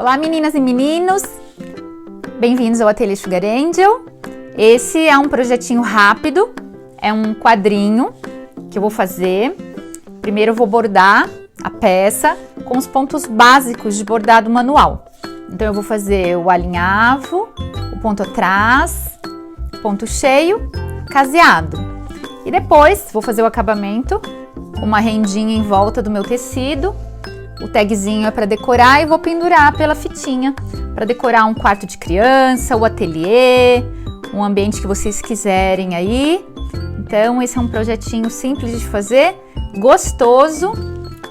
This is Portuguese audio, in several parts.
Olá meninas e meninos, bem-vindos ao Ateliê Sugar Angel. Esse é um projetinho rápido, é um quadrinho que eu vou fazer. Primeiro eu vou bordar a peça com os pontos básicos de bordado manual. Então eu vou fazer o alinhavo, o ponto atrás, ponto cheio, caseado. E depois vou fazer o acabamento com uma rendinha em volta do meu tecido. O tagzinho é para decorar e vou pendurar pela fitinha para decorar um quarto de criança, o ateliê, um ambiente que vocês quiserem aí. Então esse é um projetinho simples de fazer, gostoso,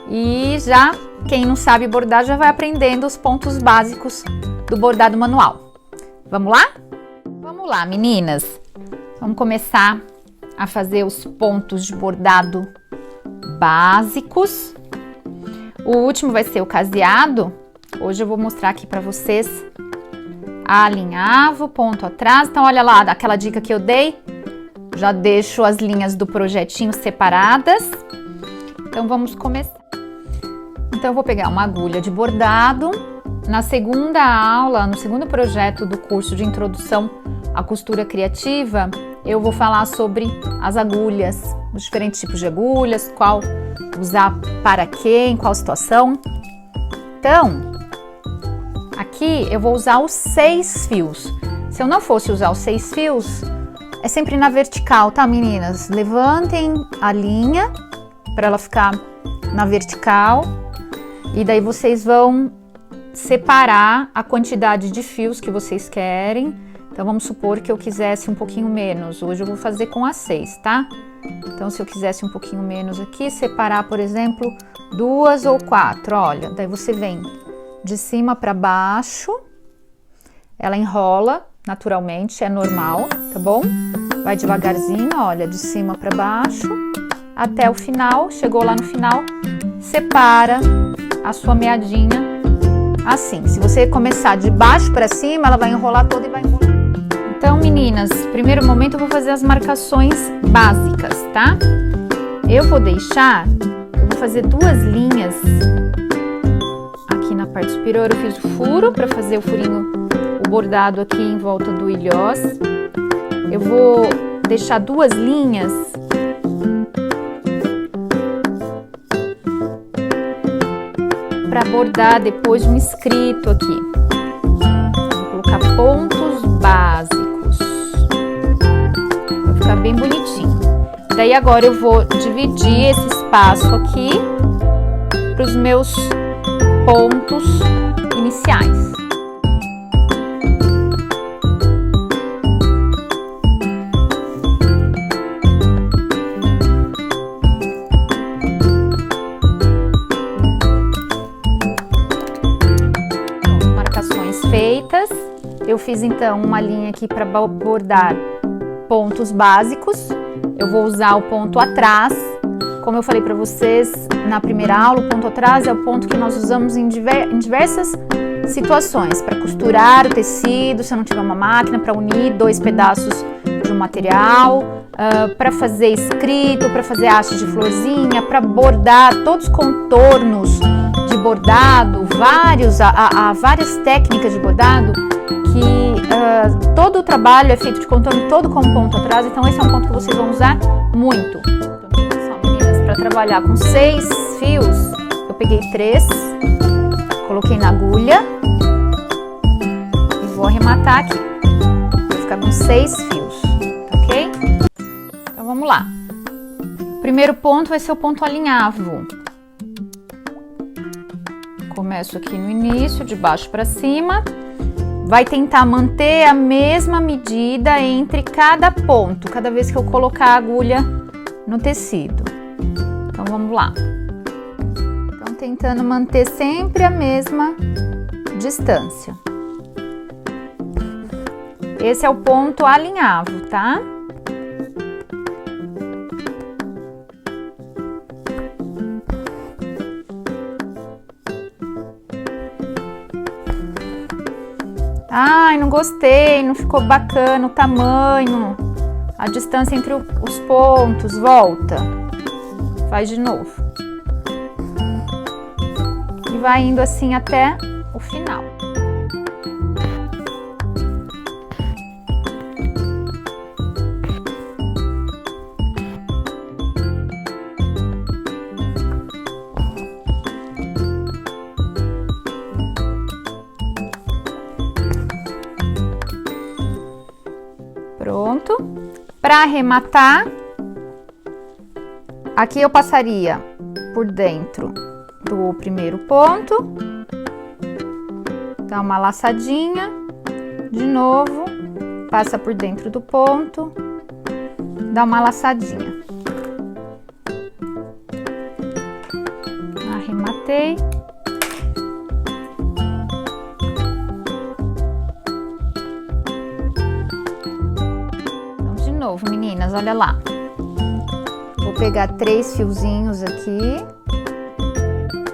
e já quem não sabe bordar já vai aprendendo os pontos básicos do bordado manual. Vamos lá? Vamos lá, meninas. Vamos começar a fazer os pontos de bordado básicos. O último vai ser o caseado. Hoje eu vou mostrar aqui para vocês alinhavo, ponto atrás. Então olha lá, aquela dica que eu dei. Já deixo as linhas do projetinho separadas. Então vamos começar. Então eu vou pegar uma agulha de bordado. Na segunda aula, no segundo projeto do curso de introdução à costura criativa, eu vou falar sobre as agulhas, os diferentes tipos de agulhas, qual usar para quê, em qual situação. Então, aqui eu vou usar os 6 fios. Se eu não fosse usar os 6 fios, é sempre na vertical, tá, meninas? Levantem a linha para ela ficar na vertical e daí vocês vão separar a quantidade de fios que vocês querem. Então vamos supor que eu quisesse um pouquinho menos. Hoje eu vou fazer com as 6, tá? Então se eu quisesse um pouquinho menos aqui, separar, por exemplo, 2 ou 4, olha. Daí você vem de cima para baixo, ela enrola naturalmente, é normal, tá bom? Vai devagarzinho, olha, de cima para baixo, até o final. Chegou lá no final, separa a sua meadinha assim. Se você começar de baixo para cima, ela vai enrolar toda e vai enrolar. Então, meninas, primeiro momento eu vou fazer as marcações básicas, tá? Eu vou fazer 2 linhas aqui na parte superior. Eu fiz o furo para fazer o furinho, o bordado aqui em volta do ilhós. Eu vou deixar 2 linhas para bordar depois um escrito aqui. Vou colocar pontos básicos. Vai ficar bem bonitinho. Daí agora eu vou dividir esse espaço aqui para os meus pontos iniciais. Feitas, eu fiz então uma linha aqui para bordar pontos básicos. Eu vou usar o ponto atrás. Como eu falei para vocês na primeira aula, o ponto atrás é o ponto que nós usamos em diversas situações, para costurar o tecido, se eu não tiver uma máquina, para unir 2 pedaços de um material, para fazer escrito, para fazer haste de florzinha, para bordar todos os contornos de bordado, há várias técnicas de bordado que todo o trabalho é feito de contorno todo com ponto atrás, então esse é um ponto que vocês vão usar muito. Então, meninas, para trabalhar com 6 fios, eu peguei 3, coloquei na agulha e vou arrematar aqui. Vai ficar com 6 fios, tá ok? Então vamos lá. O primeiro ponto vai ser o ponto alinhavo. Começo aqui no início, de baixo para cima. Vai tentar manter a mesma medida entre cada ponto, cada vez que eu colocar a agulha no tecido. Então vamos lá. Então tentando manter sempre a mesma distância. Esse é o ponto alinhavo, tá? Ai, não gostei, não ficou bacana o tamanho, a distância entre os pontos. Volta, faz de novo. E vai indo assim até o final. Pronto. Para arrematar, aqui eu passaria por dentro do primeiro ponto, dá uma laçadinha, de novo, passa por dentro do ponto, dá uma laçadinha. Arrematei. Então, de novo, meninas, olha lá. Vou pegar 3 fiozinhos aqui,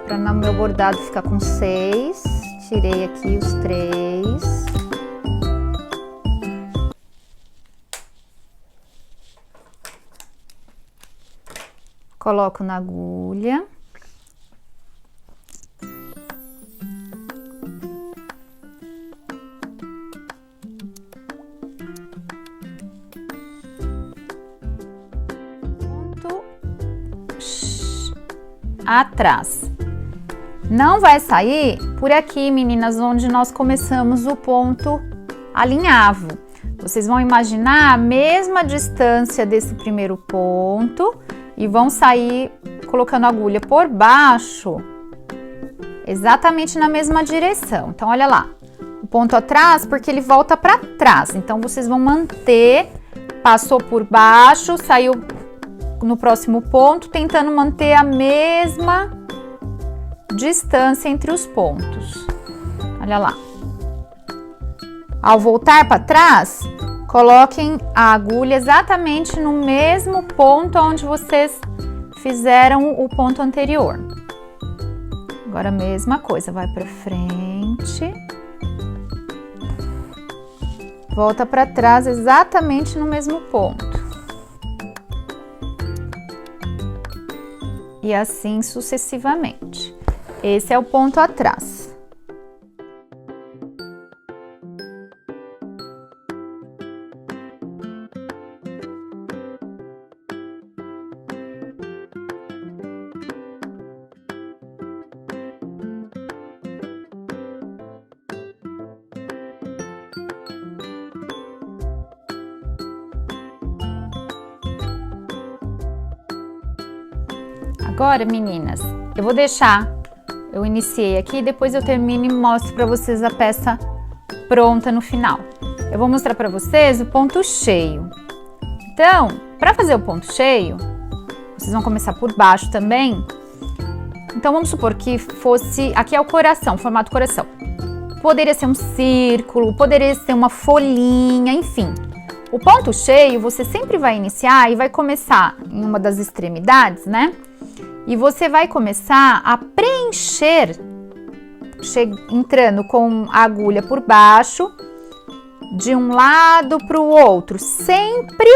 para no meu bordado ficar com 6. Tirei aqui os 3. Coloco na agulha. Ponto atrás. Não vai sair por aqui, meninas, onde nós começamos o ponto alinhavo. Vocês vão imaginar a mesma distância desse primeiro ponto e vão sair colocando a agulha por baixo, exatamente na mesma direção. Então, olha lá, o ponto atrás, porque ele volta para trás. Então, vocês vão manter, passou por baixo, saiu no próximo ponto, tentando manter a mesma distância entre os pontos. Olha lá. Ao voltar para trás, coloquem a agulha exatamente no mesmo ponto onde vocês fizeram o ponto anterior. Agora a mesma coisa, vai para frente. Volta para trás exatamente no mesmo ponto. E assim sucessivamente. Esse é o ponto atrás. Agora, meninas, eu vou deixar, eu iniciei aqui, depois eu termino e mostro para vocês a peça pronta no final. Eu vou mostrar para vocês o ponto cheio. Então, para fazer o ponto cheio, vocês vão começar por baixo também. Então, vamos supor que fosse, aqui é o coração, formato coração. Poderia ser um círculo, poderia ser uma folhinha, enfim. O ponto cheio, você sempre vai iniciar e vai começar em uma das extremidades, né? E você vai começar a preencher, entrando com a agulha por baixo, de um lado para o outro, sempre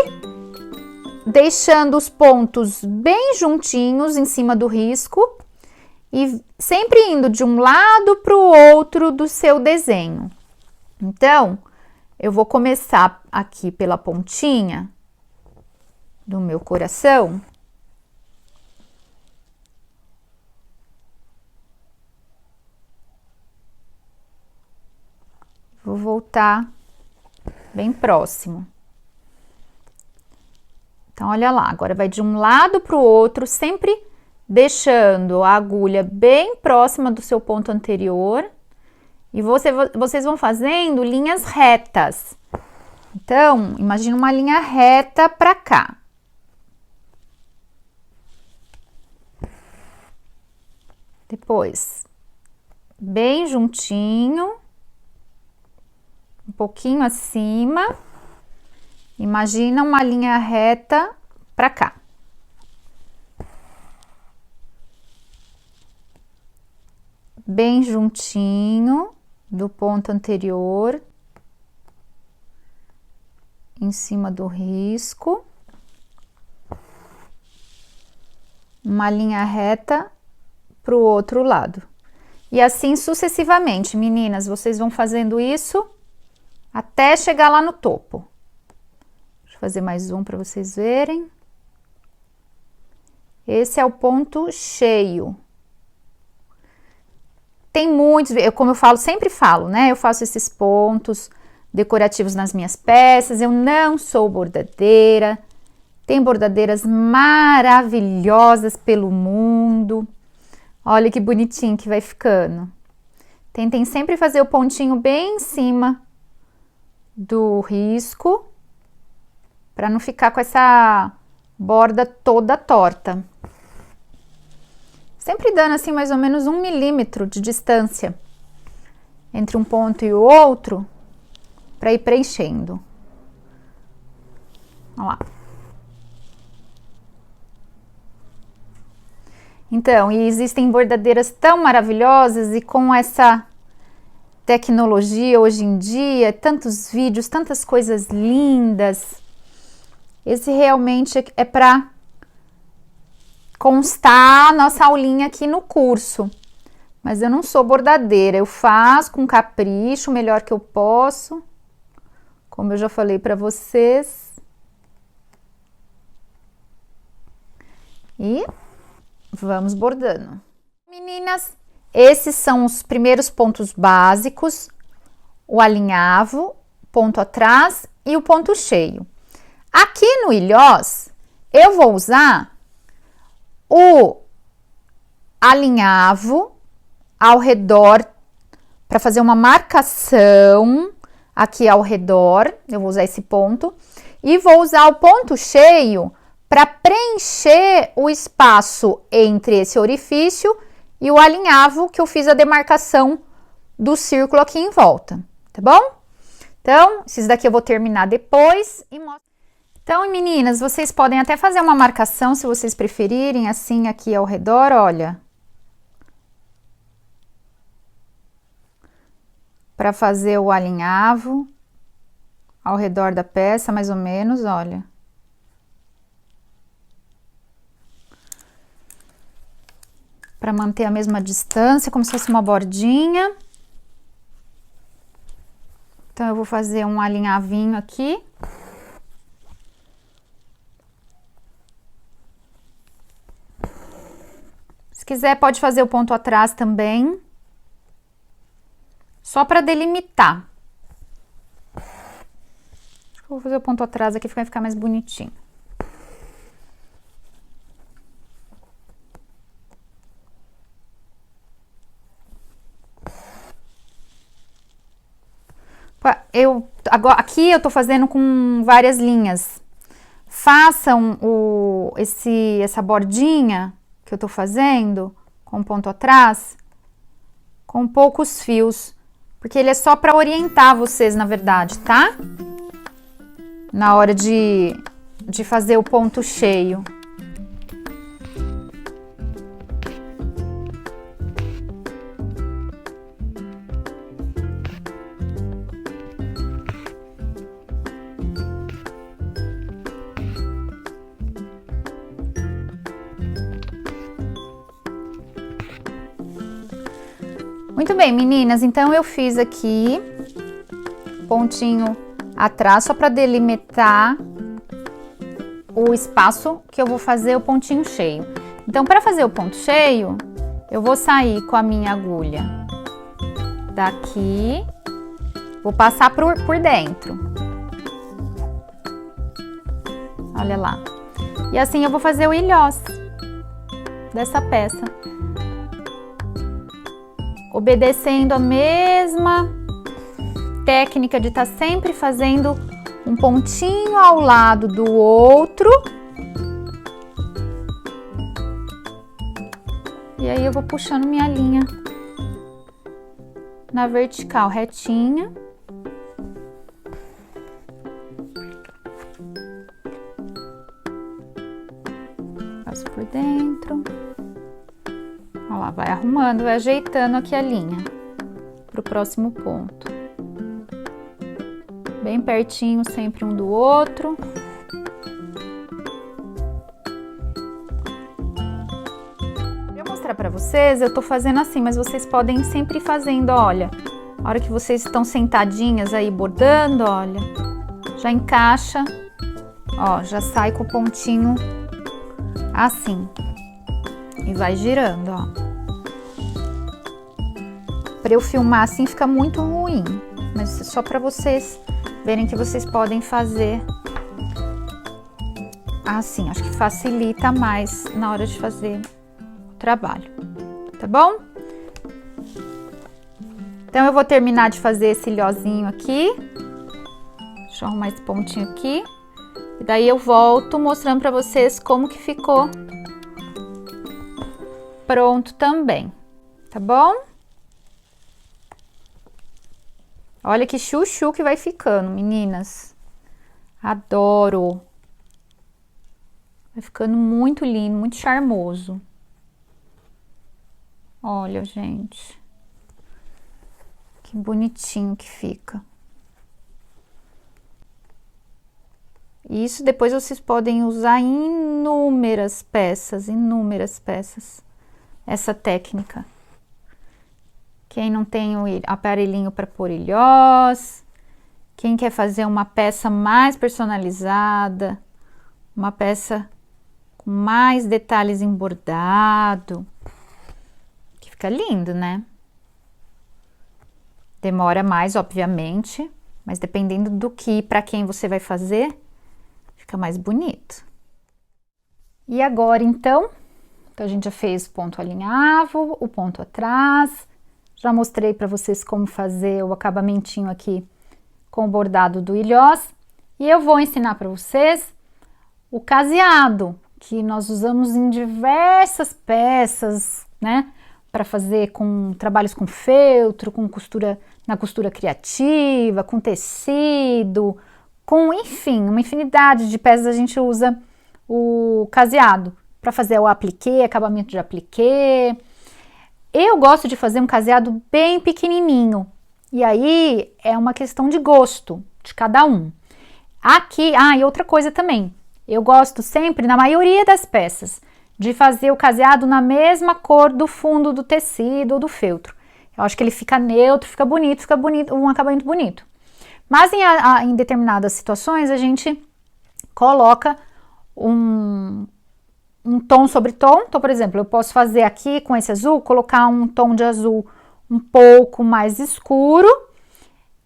deixando os pontos bem juntinhos em cima do risco e sempre indo de um lado para o outro do seu desenho. Então, eu vou começar aqui pela pontinha do meu coração. Vou voltar bem próximo. Então, olha lá, agora vai de um lado para o outro, sempre deixando a agulha bem próxima do seu ponto anterior. E vocês vão fazendo linhas retas. Então, imagina uma linha reta para cá. Depois, bem juntinho. Um pouquinho acima, imagina uma linha reta para cá. Bem juntinho do ponto anterior, em cima do risco. Uma linha reta para o outro lado. E assim sucessivamente, meninas, vocês vão fazendo isso até chegar lá no topo. Deixa eu fazer mais um para vocês verem. Esse é o ponto cheio. Tem muitos, como eu falo, sempre falo, né? Eu faço esses pontos decorativos nas minhas peças. Eu não sou bordadeira. Tem bordadeiras maravilhosas pelo mundo. Olha que bonitinho que vai ficando. Tentem sempre fazer o pontinho bem em cima do risco, para não ficar com essa borda toda torta. Sempre dando assim mais ou menos 1 milímetro de distância entre um ponto e o outro, para ir preenchendo. Olha lá. Então, e existem bordadeiras tão maravilhosas e com essa tecnologia hoje em dia, tantos vídeos, tantas coisas lindas. Esse realmente é para constar a nossa aulinha aqui no curso. Mas eu não sou bordadeira, eu faço com capricho, o melhor que eu posso. Como eu já falei para vocês. E vamos bordando. Meninas, esses são os primeiros pontos básicos, o alinhavo, ponto atrás e o ponto cheio. Aqui no ilhós, eu vou usar o alinhavo ao redor, para fazer uma marcação aqui ao redor, eu vou usar esse ponto, e vou usar o ponto cheio para preencher o espaço entre esse orifício e o alinhavo que eu fiz a demarcação do círculo aqui em volta, tá bom? Então, esses daqui eu vou terminar depois e mostro. Então, meninas, vocês podem até fazer uma marcação, se vocês preferirem, assim aqui ao redor, olha. Para fazer o alinhavo ao redor da peça, mais ou menos, olha. Para manter a mesma distância, como se fosse uma bordinha. Então, eu vou fazer um alinhavinho aqui. Se quiser, pode fazer o ponto atrás também. Só para delimitar. Acho que eu vou fazer o ponto atrás aqui, vai ficar mais bonitinho. Aqui eu tô fazendo com várias linhas. Façam essa bordinha que eu tô fazendo com ponto atrás com poucos fios, porque ele é só para orientar vocês, na verdade, tá? Na hora de fazer o ponto cheio. Muito bem, meninas, então eu fiz aqui pontinho atrás, só para delimitar o espaço que eu vou fazer o pontinho cheio. Então, para fazer o ponto cheio, eu vou sair com a minha agulha daqui, vou passar por dentro. Olha lá. E assim eu vou fazer o ilhós dessa peça. Obedecendo a mesma técnica de estar sempre fazendo um pontinho ao lado do outro. E aí eu vou puxando minha linha na vertical retinha. Passo por dentro. Olha lá, vai arrumando, vai ajeitando aqui a linha para o próximo ponto. Bem pertinho sempre um do outro. Para mostrar para vocês, eu tô fazendo assim, mas vocês podem sempre ir fazendo, olha. A hora que vocês estão sentadinhas aí bordando, olha, já encaixa, ó, já sai com o pontinho assim. E vai girando, ó. Para eu filmar assim fica muito ruim. Mas é só para vocês verem que vocês podem fazer assim. Acho que facilita mais na hora de fazer o trabalho, tá bom? Então, eu vou terminar de fazer esse ilhozinho aqui. Deixa eu arrumar esse pontinho aqui. E daí eu volto mostrando pra vocês como que ficou pronto também, tá bom? Olha que chuchu que vai ficando, meninas. Adoro. Vai ficando muito lindo, muito charmoso. Olha, gente. Que bonitinho que fica. Isso depois vocês podem usar em inúmeras peças, essa técnica. Quem não tem o aparelhinho para pôr ilhós, quem quer fazer uma peça mais personalizada, uma peça com mais detalhes em bordado, que fica lindo, né? Demora mais, obviamente, mas dependendo do que, para quem você vai fazer, fica mais bonito. E agora, então a gente já fez o ponto alinhavo, o ponto atrás, já mostrei para vocês como fazer o acabamentinho aqui com o bordado do ilhós, e eu vou ensinar para vocês o caseado, que nós usamos em diversas peças, né? Para fazer com trabalhos com feltro, com costura, na costura criativa, com tecido, com, enfim, uma infinidade de peças a gente usa o caseado para fazer o appliqué, acabamento de appliqué. Eu gosto de fazer um caseado bem pequenininho, e aí é uma questão de gosto de cada um. Aqui, e outra coisa também, eu gosto sempre, na maioria das peças, de fazer o caseado na mesma cor do fundo do tecido ou do feltro. Eu acho que ele fica neutro, fica bonito, um acabamento bonito. Mas em determinadas situações a gente coloca um tom sobre tom. Então, por exemplo, eu posso fazer aqui com esse azul, colocar um tom de azul um pouco mais escuro.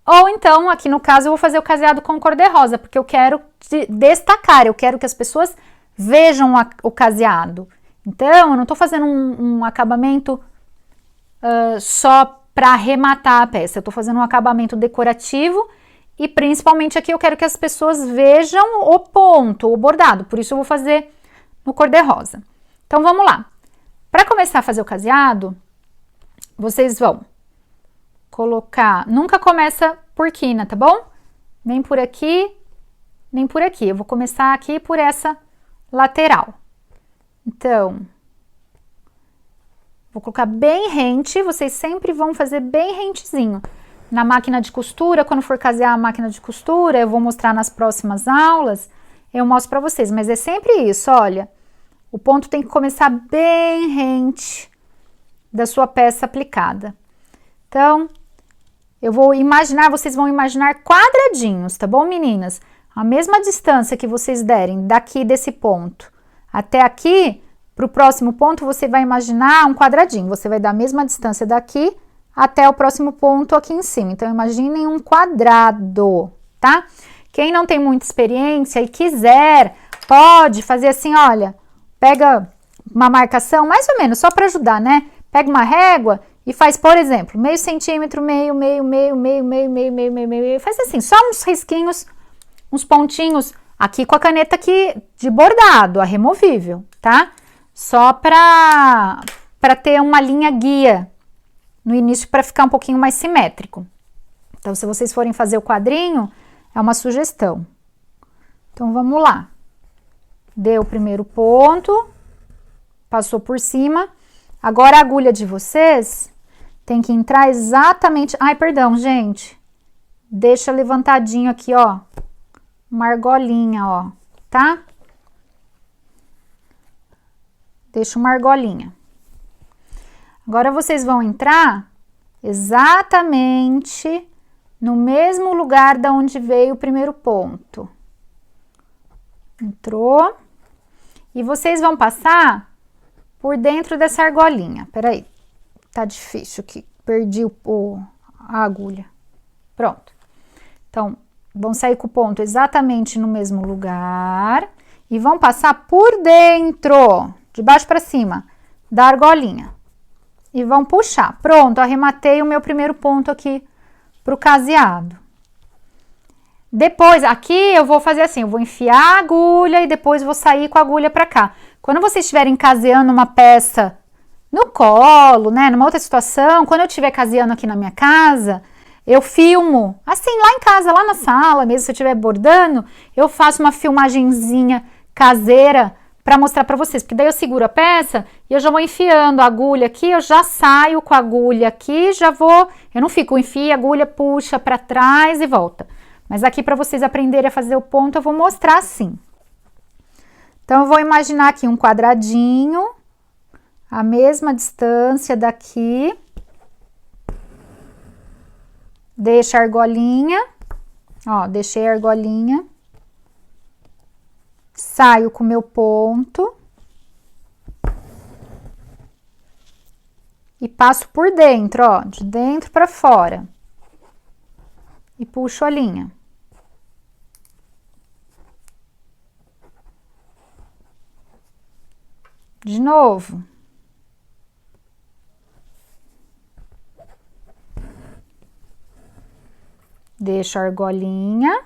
Ou então, aqui no caso, eu vou fazer o caseado com cor de rosa, porque eu quero destacar, eu quero que as pessoas vejam o caseado. Então, eu não tô fazendo um acabamento só para arrematar a peça, eu tô fazendo um acabamento decorativo e principalmente aqui eu quero que as pessoas vejam o ponto, o bordado, por isso eu vou fazer no cor de rosa. Então, vamos lá. Para começar a fazer o caseado, vocês vão colocar, nunca começa por quina, tá bom? Nem por aqui, nem por aqui. Eu vou começar aqui por essa lateral. Então, vou colocar bem rente, vocês sempre vão fazer bem rentezinho. Na máquina de costura, quando for casear a máquina de costura, eu vou mostrar nas próximas aulas, eu mostro pra vocês, mas é sempre isso, olha. O ponto tem que começar bem rente da sua peça aplicada. Então, eu vou imaginar, vocês vão imaginar quadradinhos, tá bom, meninas? A mesma distância que vocês derem daqui desse ponto até aqui, pro próximo ponto, você vai imaginar um quadradinho. Você vai dar a mesma distância daqui até o próximo ponto aqui em cima. Então, imaginem um quadrado, tá? Quem não tem muita experiência e quiser, pode fazer assim, olha, pega uma marcação, mais ou menos, só para ajudar, né? Pega uma régua e faz, por exemplo, meio centímetro, meio, faz assim, só uns risquinhos, uns pontinhos, aqui com a caneta aqui de bordado, a removível, tá? Só para ter uma linha guia no início, para ficar um pouquinho mais simétrico. Então, se vocês forem fazer o quadrinho, é uma sugestão. Então, vamos lá. Deu o primeiro ponto, passou por cima. Agora, a agulha de vocês tem que entrar exatamente... Ai, perdão, gente. Deixa levantadinho aqui, ó. Uma argolinha, ó, tá? Deixa uma argolinha. Agora, vocês vão entrar exatamente no mesmo lugar da onde veio o primeiro ponto. Entrou. E vocês vão passar por dentro dessa argolinha. Peraí, tá difícil aqui. Perdi a agulha. Pronto. Então, vão sair com o ponto exatamente no mesmo lugar e vão passar por dentro, de baixo para cima, da argolinha. E vão puxar. Pronto, arrematei o meu primeiro ponto aqui pro caseado. Depois, aqui eu vou fazer assim, eu vou enfiar a agulha e depois vou sair com a agulha para cá. Quando vocês estiverem caseando uma peça no colo, né, numa outra situação, quando eu estiver caseando aqui na minha casa, eu filmo, assim, lá em casa, lá na sala, mesmo se eu estiver bordando, eu faço uma filmagenzinha caseira para mostrar para vocês, porque daí eu seguro a peça e eu já vou enfiando a agulha aqui, eu já saio com a agulha aqui, já vou, eu não fico, enfia a agulha, puxa para trás e volta. Mas aqui para vocês aprenderem a fazer o ponto, eu vou mostrar assim. Então, eu vou imaginar aqui um quadradinho, a mesma distância daqui. Deixa a argolinha, ó, deixei a argolinha. Saio com o meu ponto. E passo por dentro, ó, de dentro para fora. E puxo a linha. De novo. Deixo a argolinha.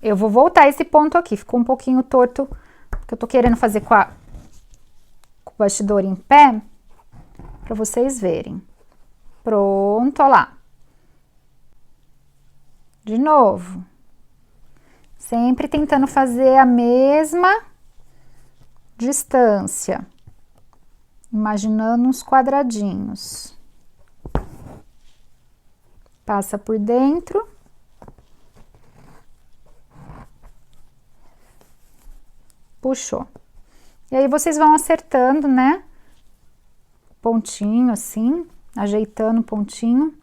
Eu vou voltar esse ponto aqui, ficou um pouquinho torto, porque eu tô querendo fazer com o bastidor em pé, para vocês verem. Pronto, ó lá. De novo. Sempre tentando fazer a mesma distância. Imaginando uns quadradinhos. Passa por dentro. Puxou. E aí, vocês vão acertando, né? Pontinho assim, ajeitando o pontinho.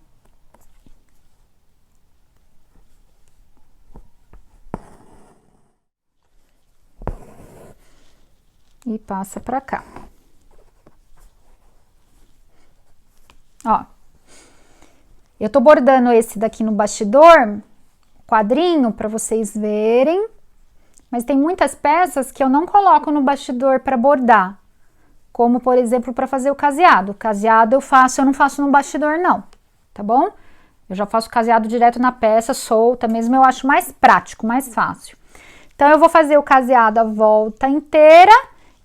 E passa pra cá. Ó. Eu tô bordando esse daqui no bastidor, quadrinho, pra vocês verem. Mas tem muitas peças que eu não coloco no bastidor para bordar. Como, por exemplo, para fazer o caseado. O caseado eu não faço no bastidor, não. Tá bom? Eu já faço o caseado direto na peça, solta mesmo. Eu acho mais prático, mais fácil. Então, eu vou fazer o caseado a volta inteira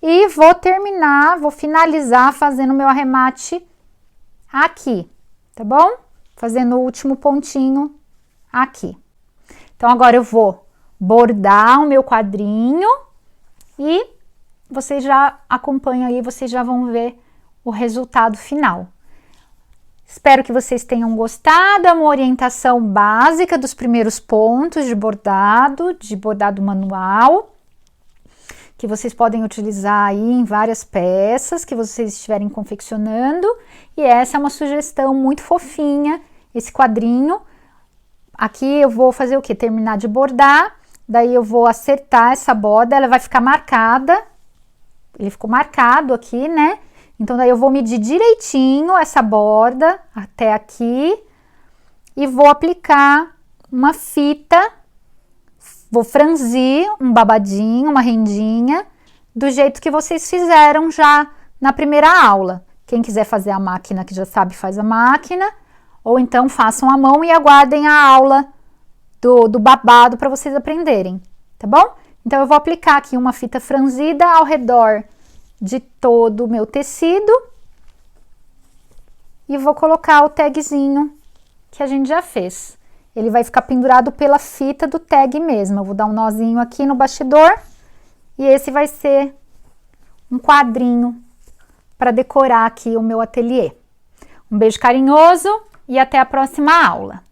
e vou terminar, vou finalizar fazendo o meu arremate aqui. Tá bom? Fazendo o último pontinho aqui. Então, agora eu vou bordar o meu quadrinho e vocês já acompanham aí, vocês já vão ver o resultado final. Espero que vocês tenham gostado, é uma orientação básica dos primeiros pontos de bordado manual, que vocês podem utilizar aí em várias peças que vocês estiverem confeccionando, e essa é uma sugestão muito fofinha, esse quadrinho. Aqui eu vou fazer o quê? Terminar de bordar. Daí eu vou acertar essa borda, ela vai ficar marcada. Ele ficou marcado aqui, né? Então, daí eu vou medir direitinho essa borda até aqui. E vou aplicar uma fita. Vou franzir um babadinho, uma rendinha, do jeito que vocês fizeram já na primeira aula. Quem quiser fazer a máquina, que já sabe, faz a máquina. Ou então façam a mão e aguardem a aula do babado para vocês aprenderem, tá bom? Então, eu vou aplicar aqui uma fita franzida ao redor de todo o meu tecido e vou colocar o tagzinho que a gente já fez. Ele vai ficar pendurado pela fita do tag mesmo. Eu vou dar um nozinho aqui no bastidor e esse vai ser um quadrinho para decorar aqui o meu ateliê. Um beijo carinhoso e até a próxima aula!